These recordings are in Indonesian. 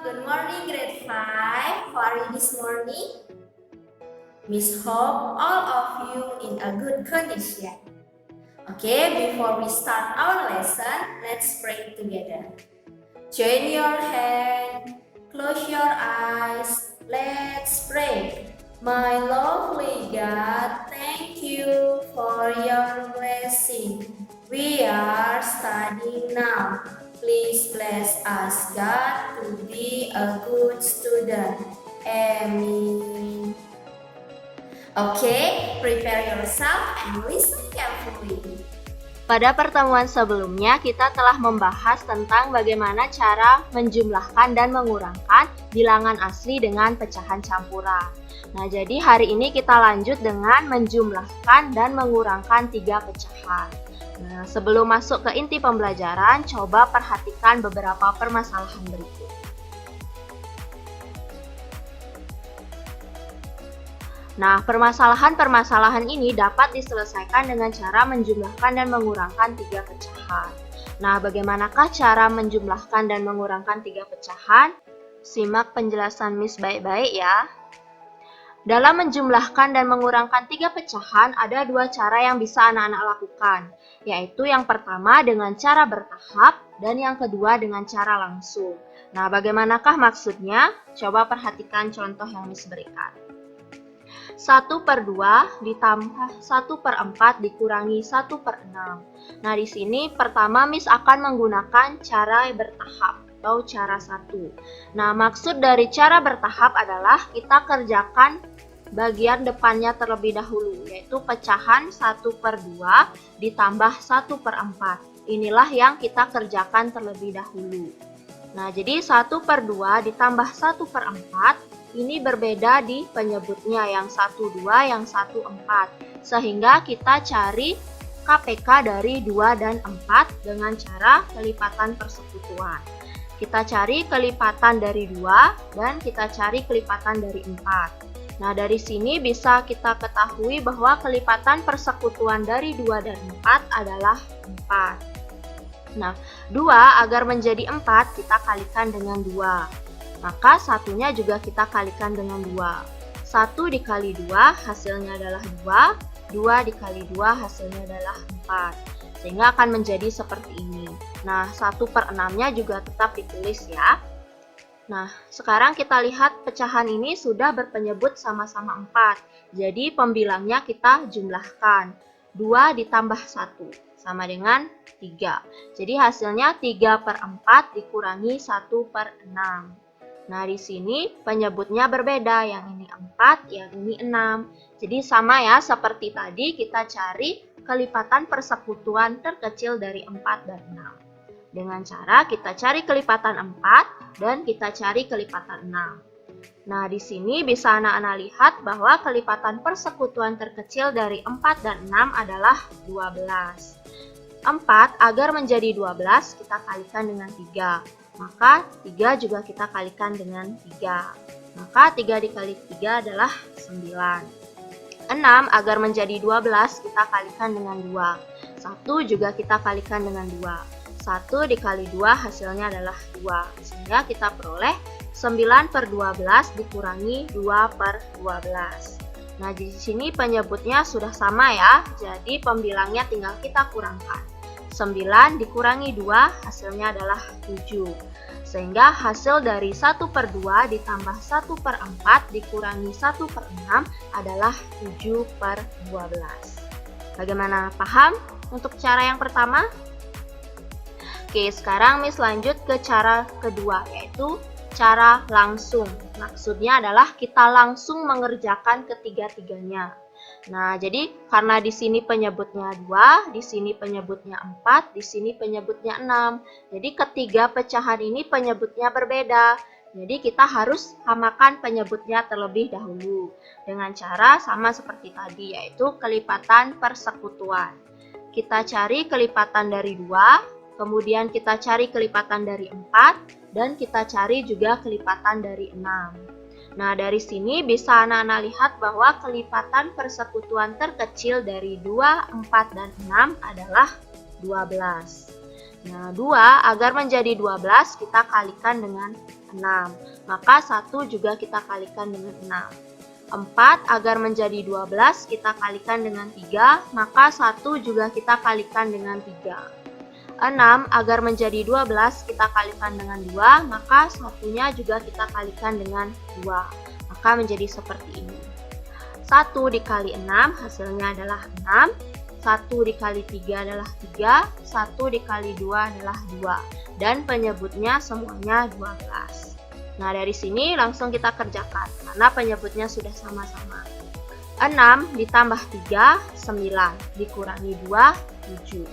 Good morning, grade 5. How are you this morning? Miss hope all of you in a good condition. Okay, before we start our lesson, let's pray together. Join your hand, close your eyes, let's pray. My lovely God, thank you for your blessing. We are studying now. Please bless us, God, to be a good student. Amen. Okay, prepare yourself and listen carefully. Pada pertemuan sebelumnya, kita telah membahas tentang bagaimana cara menjumlahkan dan mengurangkan bilangan asli dengan pecahan campuran. Nah, jadi hari ini kita lanjut dengan menjumlahkan dan mengurangkan 3 pecahan. Nah, sebelum masuk ke inti pembelajaran, coba perhatikan beberapa permasalahan berikut. Nah, permasalahan-permasalahan ini dapat diselesaikan dengan cara menjumlahkan dan mengurangkan 3 pecahan. Nah, bagaimanakah cara menjumlahkan dan mengurangkan 3 pecahan? Simak penjelasan Miss baik-baik ya. Dalam menjumlahkan dan mengurangkan 3 pecahan, ada 2 cara yang bisa anak-anak lakukan, yaitu yang pertama dengan cara bertahap dan yang kedua dengan cara langsung. Nah, bagaimanakah maksudnya? Coba perhatikan contoh yang Miss berikan. 1/2 ditambah 1/4 dikurangi 1/6. Nah, di sini pertama Miss akan menggunakan cara bertahap atau cara 1. Nah, maksud dari cara bertahap adalah kita kerjakan bagian depannya terlebih dahulu, yaitu pecahan 1/2 ditambah 1/4. Inilah yang kita kerjakan terlebih dahulu. Nah, jadi 1/2 ditambah 1/4 ini berbeda di penyebutnya, yang 12, yang 14. Sehingga kita cari KPK dari 2 dan 4 dengan cara kelipatan persekutuan. Kita cari kelipatan dari 2 dan kita cari kelipatan dari 4. Nah, dari sini bisa kita ketahui bahwa kelipatan persekutuan dari 2 dan 4 adalah 4. Nah, 2 agar menjadi 4 kita kalikan dengan 2. Maka satunya juga kita kalikan dengan 2. 1 dikali 2 hasilnya adalah 2. 2 dikali 2 hasilnya adalah 4. Sehingga akan menjadi seperti ini. Nah, 1/6-nya juga tetap ditulis ya. Nah, sekarang kita lihat pecahan ini sudah berpenyebut sama-sama 4. Jadi pembilangnya kita jumlahkan. 2 ditambah 1 sama dengan 3. Jadi hasilnya 3/4 dikurangi 1/6. Nah, di sini penyebutnya berbeda, yang ini 4, yang ini 6. Jadi sama ya, seperti tadi kita cari kelipatan persekutuan terkecil dari 4 dan 6. Dengan cara kita cari kelipatan 4 dan kita cari kelipatan 6. Nah, di sini bisa anak-anak lihat bahwa kelipatan persekutuan terkecil dari 4 dan 6 adalah 12. 4 agar menjadi 12 kita kalikan dengan 3. Maka 3 juga kita kalikan dengan 3. Maka 3 dikali 3 adalah 9. 6 agar menjadi 12 kita kalikan dengan 2. 1 juga kita kalikan dengan 2. 1 dikali 2 hasilnya adalah 2. Sehingga kita peroleh 9/12 dikurangi 2/12. Nah, di sini penyebutnya sudah sama ya. Jadi pembilangnya tinggal kita kurangkan. 9 dikurangi 2 hasilnya adalah 7. Sehingga hasil dari 1/2 ditambah 1/4 dikurangi 1/6 adalah 7/12. Bagaimana, paham untuk cara yang pertama? Oke, sekarang Miss lanjut ke cara kedua, yaitu cara langsung. Maksudnya adalah kita langsung mengerjakan ketiga-tiganya. Nah, jadi karena di sini penyebutnya 2, di sini penyebutnya 4, di sini penyebutnya 6. Jadi ketiga pecahan ini penyebutnya berbeda. Jadi kita harus samakan penyebutnya terlebih dahulu. Dengan cara sama seperti tadi, yaitu kelipatan persekutuan. Kita cari kelipatan dari 2, kemudian kita cari kelipatan dari 4, dan kita cari juga kelipatan dari 6. Nah, dari sini bisa anak-anak lihat bahwa kelipatan persekutuan terkecil dari 2, 4, dan 6 adalah 12. Nah, 2 agar menjadi 12 kita kalikan dengan 6. Maka 1 juga kita kalikan dengan 6. 4 agar menjadi 12 kita kalikan dengan 3, maka 1 juga kita kalikan dengan 3. 6 agar menjadi 12 kita kalikan dengan 2, maka satunya juga kita kalikan dengan 2. Maka menjadi seperti ini. 1 dikali 6 hasilnya adalah 6. 1 dikali 3 adalah 3, 1 dikali 2 adalah 2, dan penyebutnya semuanya 12. Nah, dari sini langsung kita kerjakan, karena penyebutnya sudah sama-sama. 6 ditambah 3, 9, dikurangi 2, 7.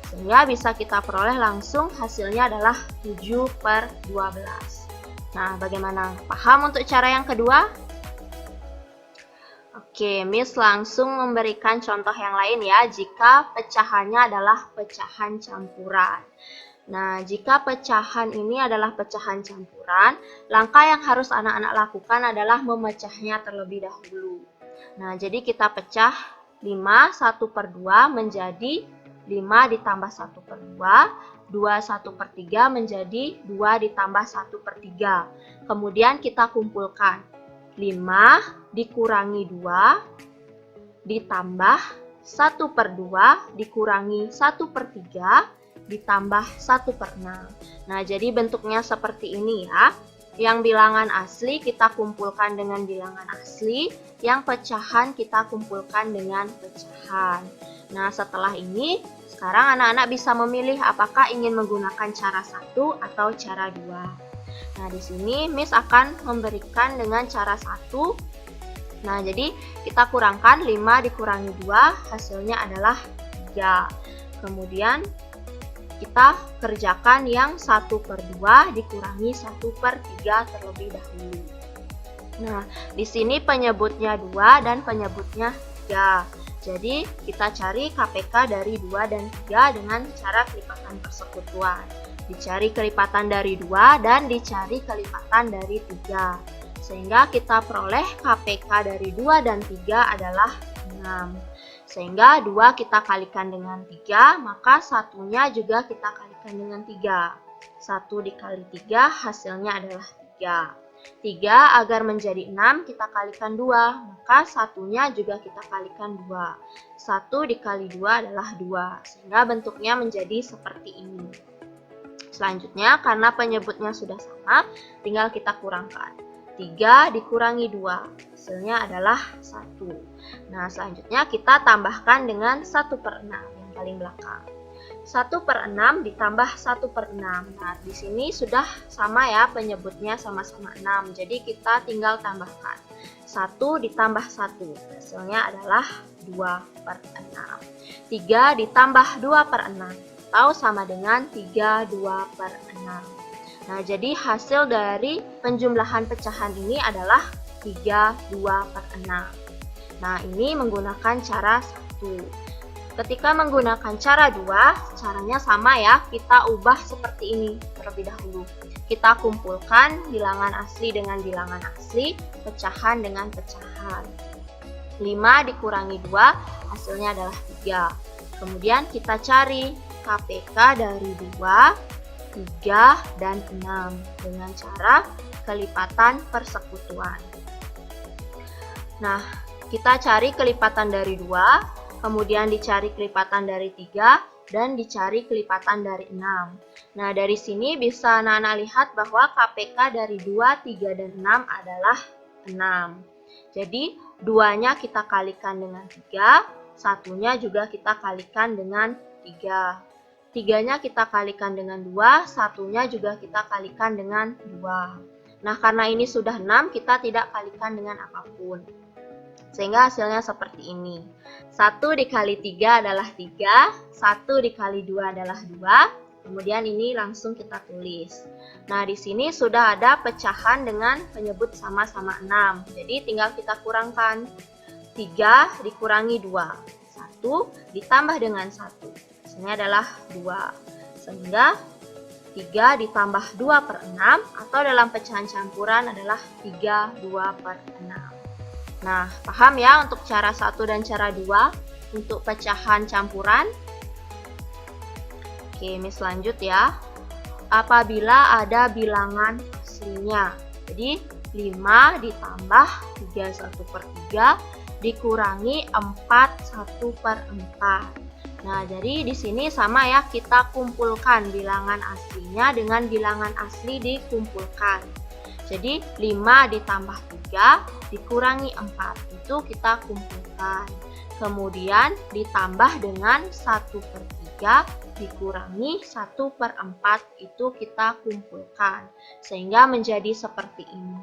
Sehingga bisa kita peroleh langsung hasilnya adalah 7/12. Nah, bagaimana? Paham untuk cara yang kedua? Oke, Miss langsung memberikan contoh yang lain ya, jika pecahannya adalah pecahan campuran. Nah, jika pecahan ini adalah pecahan campuran, langkah yang harus anak-anak lakukan adalah memecahnya terlebih dahulu. Nah, jadi kita pecah 5 1/2 menjadi 5 ditambah 1/2, 2 1/3 menjadi 2 ditambah 1/3. Kemudian kita kumpulkan 5 dikurangi 2 ditambah 1/2 dikurangi 1/3 ditambah 1/6. Nah, jadi bentuknya seperti ini ya. Yang bilangan asli kita kumpulkan dengan bilangan asli, yang pecahan kita kumpulkan dengan pecahan. Nah, setelah ini, sekarang anak-anak bisa memilih apakah ingin menggunakan cara 1 atau cara 2. Nah, di sini Miss akan memberikan dengan cara 1. Nah, jadi kita kurangkan 5 dikurangi 2, hasilnya adalah 3. Kemudian kita kerjakan yang 1/2 dikurangi 1/3 terlebih dahulu. Nah, di sini penyebutnya 2 dan penyebutnya 3. Jadi, kita cari KPK dari 2 dan 3 dengan cara kelipatan persekutuan. Dicari kelipatan dari 2 dan dicari kelipatan dari 3. Sehingga kita peroleh KPK dari 2 dan 3 adalah 6. Sehingga 2 kita kalikan dengan 3, maka satunya juga kita kalikan dengan 3. 1 dikali 3 hasilnya adalah 3. 3 agar menjadi 6 kita kalikan 2, maka satunya juga kita kalikan 2. 1 dikali 2 adalah 2, sehingga bentuknya menjadi seperti ini. Selanjutnya, karena penyebutnya sudah sama, tinggal kita kurangkan. 3 dikurangi 2, hasilnya adalah 1. Nah, selanjutnya kita tambahkan dengan 1/6 yang paling belakang. 1/6 ditambah 1/6. Nah, di sini sudah sama ya, penyebutnya sama-sama 6. Jadi kita tinggal tambahkan 1 ditambah 1, hasilnya adalah 2/6. 3 ditambah 2/6, atau sama dengan 3 2/6. Nah, jadi hasil dari penjumlahan pecahan ini adalah 3 2/6. Nah, ini menggunakan cara 1. Ketika menggunakan cara 2, caranya sama ya, kita ubah seperti ini terlebih dahulu. Kita kumpulkan bilangan asli dengan bilangan asli, pecahan dengan pecahan. 5 dikurangi 2, hasilnya adalah 3. Kemudian kita cari KPK dari 2, 3, dan 6 dengan cara kelipatan persekutuan. Nah, kita cari kelipatan dari 2, kemudian dicari kelipatan dari 3, dan dicari kelipatan dari 6. Nah, dari sini bisa anak-anak lihat bahwa KPK dari 2, 3, dan 6 adalah 6. Jadi, 2-nya kita kalikan dengan 3, satunya juga kita kalikan dengan 3. 3-nya kita kalikan dengan 2, satunya juga kita kalikan dengan 2. Nah, karena ini sudah 6, kita tidak kalikan dengan apapun. Sehingga hasilnya seperti ini. 1 dikali 3 adalah 3, 1 dikali 2 adalah 2, kemudian ini langsung kita tulis. Nah, di sini sudah ada pecahan dengan penyebut sama-sama 6, jadi tinggal kita kurangkan. 3 dikurangi 2, 1 ditambah dengan 1, hasilnya adalah 2. Sehingga 3 ditambah 2/6 atau dalam pecahan campuran adalah 3 2/6. Nah, paham ya untuk cara 1 dan cara 2 untuk pecahan campuran? Oke, Miss lanjut ya. Apabila ada bilangan aslinya. Jadi 5 ditambah 3 1/3 dikurangi 4 1/4. Nah, jadi di sini sama ya, kita kumpulkan bilangan aslinya dengan bilangan asli dikumpulkan. Jadi 5 ditambah 3 dikurangi 4, itu kita kumpulkan. Kemudian ditambah dengan 1/3 dikurangi 1/4, itu kita kumpulkan. Sehingga menjadi seperti ini.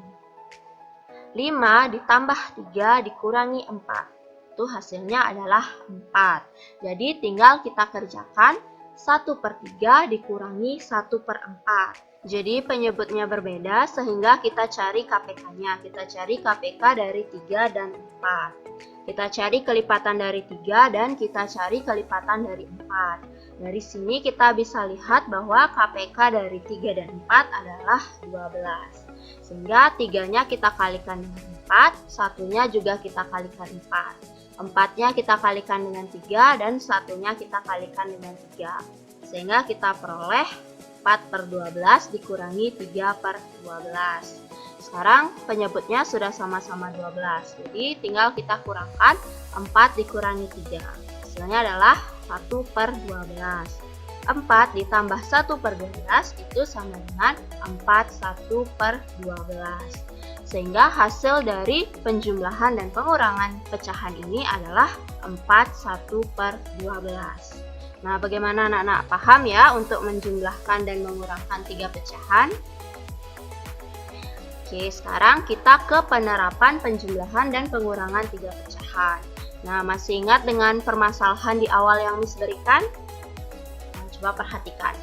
5 ditambah 3 dikurangi 4. Itu hasilnya adalah 4. Jadi tinggal kita kerjakan 1/3 dikurangi 1/4. Jadi penyebutnya berbeda sehingga kita cari KPK-nya. Kita cari KPK dari 3 dan 4. Kita cari kelipatan dari 3 dan kita cari kelipatan dari 4. Dari sini kita bisa lihat bahwa KPK dari 3 dan 4 adalah 12. Sehingga 3-nya kita kalikan dengan 4, 1-nya juga kita kalikan 4. 4-nya kita kalikan dengan 3 dan 1-nya kita kalikan dengan 3. Sehingga kita peroleh 4/12 dikurangi 3/12. Sekarang penyebutnya sudah sama-sama 12. Jadi tinggal kita kurangkan 4 dikurangi 3. Hasilnya adalah 1/12. 4 ditambah 1/12 itu sama dengan 4 1/12. Sehingga hasil dari penjumlahan dan pengurangan pecahan ini adalah 4 1/12. Nah, bagaimana anak-anak paham ya untuk menjumlahkan dan mengurangkan 3 pecahan? Oke, sekarang kita ke penerapan penjumlahan dan pengurangan 3 pecahan. Nah, masih ingat dengan permasalahan di awal yang Miss berikan? Nah, coba perhatikan.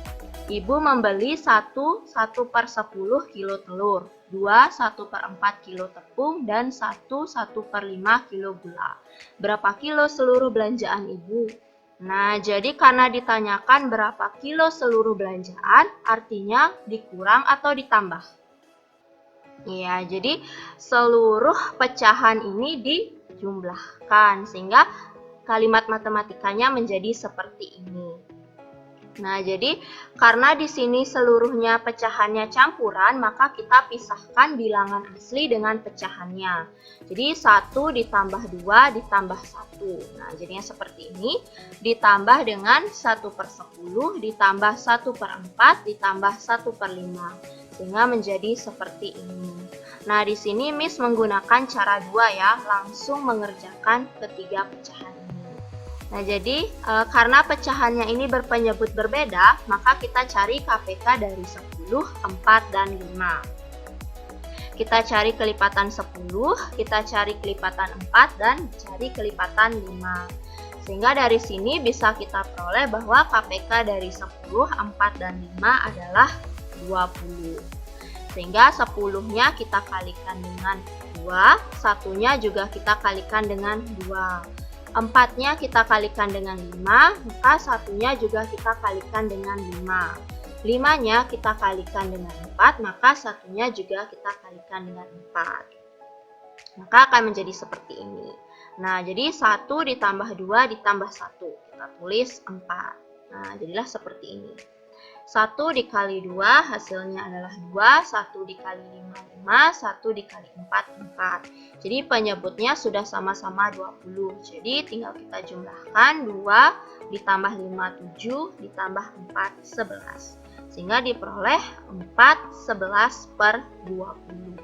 Ibu membeli 1/10 kilo telur, 2 1/4 kilo tepung, dan 1/5 kilo gula. Berapa kilo seluruh belanjaan ibu? Nah, jadi karena ditanyakan berapa kilo seluruh belanjaan, artinya dikurang atau ditambah? Ya, jadi seluruh pecahan ini dijumlahkan, sehingga kalimat matematikanya menjadi seperti ini. Nah, jadi karena di sini seluruhnya pecahannya campuran, maka kita pisahkan bilangan asli dengan pecahannya. Jadi 1 ditambah 2 ditambah 1. Nah, jadinya seperti ini. Ditambah dengan 1/10 ditambah 1/4 ditambah 1/5. Sehingga menjadi seperti ini. Nah, di sini Miss menggunakan cara 2 ya, langsung mengerjakan ketiga pecahan ini. Nah, jadi karena pecahannya ini berpenyebut berbeda, maka kita cari KPK dari 10, 4, dan 5. Kita cari kelipatan 10, kita cari kelipatan 4, dan cari kelipatan 5. Sehingga dari sini bisa kita peroleh bahwa KPK dari 10, 4, dan 5 adalah 20. Sehingga 10-nya kita kalikan dengan 2, 1-nya juga kita kalikan dengan 2. 4-nya kita kalikan dengan 5, maka 1-nya juga kita kalikan dengan 5. 5-nya kita kalikan dengan 4, maka 1-nya juga kita kalikan dengan 4. Maka akan menjadi seperti ini. Nah, jadi 1 ditambah 2 ditambah 1. Kita tulis 4. Nah, jadilah seperti ini. 1 dikali 2 hasilnya adalah 2, 1 dikali 5, 5, 1 dikali 4, 4. Jadi penyebutnya sudah sama-sama 20. Jadi tinggal kita jumlahkan 2 ditambah 5, 7, ditambah 4, 11. Sehingga diperoleh 4 11/20.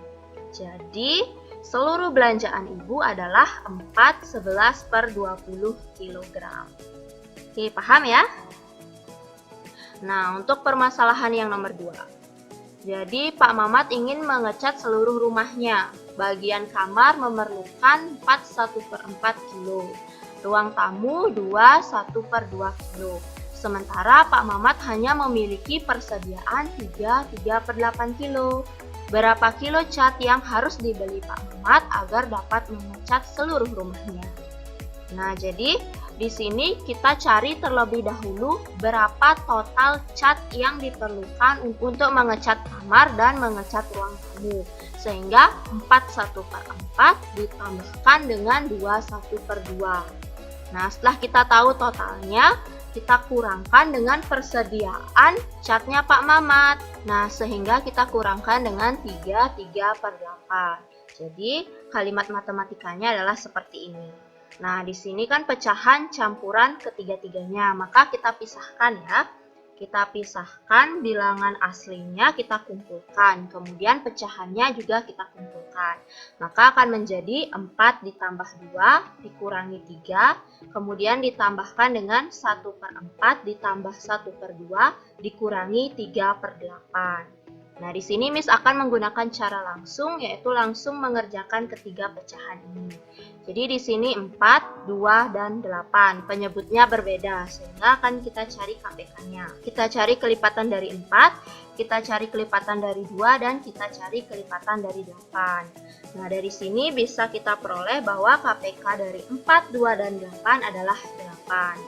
Jadi seluruh belanjaan ibu adalah 4 11/20 kg. Oke, paham ya? Nah, untuk permasalahan yang nomor 2. Jadi, Pak Mamat ingin mengecat seluruh rumahnya. Bagian kamar memerlukan 4 1/4 kilo. Ruang tamu 2 1/2 kilo. Sementara Pak Mamat hanya memiliki persediaan 3/8 kilo. Berapa kilo cat yang harus dibeli Pak Mamat agar dapat mengecat seluruh rumahnya? Nah, jadi di sini kita cari terlebih dahulu berapa total cat yang diperlukan untuk mengecat kamar dan mengecat ruang tamu. Sehingga 4 1/4 ditambahkan dengan 2 1/2. Nah, setelah kita tahu totalnya, kita kurangkan dengan persediaan catnya Pak Mamat. Nah, sehingga kita kurangkan dengan 3/8. Jadi, kalimat matematikanya adalah seperti ini. Nah, di sini kan pecahan campuran ketiga-tiganya, maka kita pisahkan ya. Kita pisahkan bilangan aslinya, kita kumpulkan. Kemudian pecahannya juga kita kumpulkan. Maka akan menjadi 4 ditambah 2 dikurangi 3. Kemudian ditambahkan dengan 1/4 ditambah 1/2 dikurangi 3/8. Nah, di sini Miss akan menggunakan cara langsung, yaitu langsung mengerjakan ketiga pecahan ini. Jadi di sini 4, 2, dan 8. Penyebutnya berbeda, sehingga akan kita cari KPK-nya. Kita cari kelipatan dari 4, kita cari kelipatan dari 2, dan kita cari kelipatan dari 8. Nah, dari sini bisa kita peroleh bahwa KPK dari 4, 2, dan 8 adalah 8.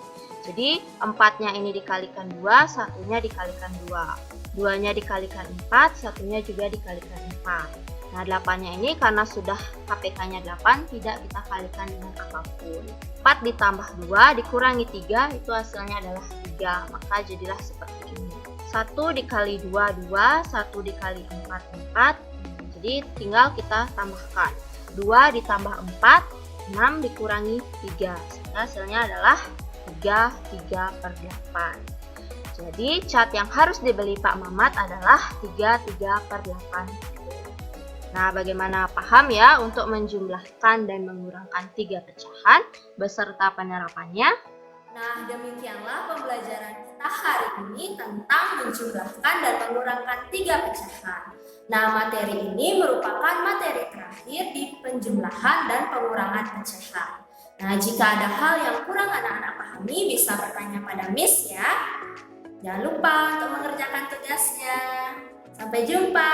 Jadi 4-nya ini dikalikan 2, satunya dikalikan 2. 2-nya dikalikan 4, satunya juga dikalikan 4. Nah, 8-nya ini karena sudah KPK-nya 8, tidak kita kalikan dengan apapun. 4 ditambah 2 dikurangi 3, itu hasilnya adalah 3, maka jadilah seperti ini. 1 dikali 2, 2, 1 dikali 4, 4. Jadi tinggal kita tambahkan. 2 ditambah 4, 6 dikurangi 3, sehingga hasilnya adalah 3/8. Jadi cat yang harus dibeli Pak Mamat adalah 3/8. Nah, bagaimana paham ya untuk menjumlahkan dan mengurangkan 3 pecahan beserta penerapannya? Nah, demikianlah pembelajaran kita hari ini tentang menjumlahkan dan mengurangkan 3 pecahan. Nah, materi ini merupakan materi terakhir di penjumlahan dan pengurangan pecahan. Nah, jika ada hal yang kurang anak-anak pahami, bisa bertanya pada Miss ya. Jangan lupa untuk mengerjakan tugasnya. Sampai jumpa.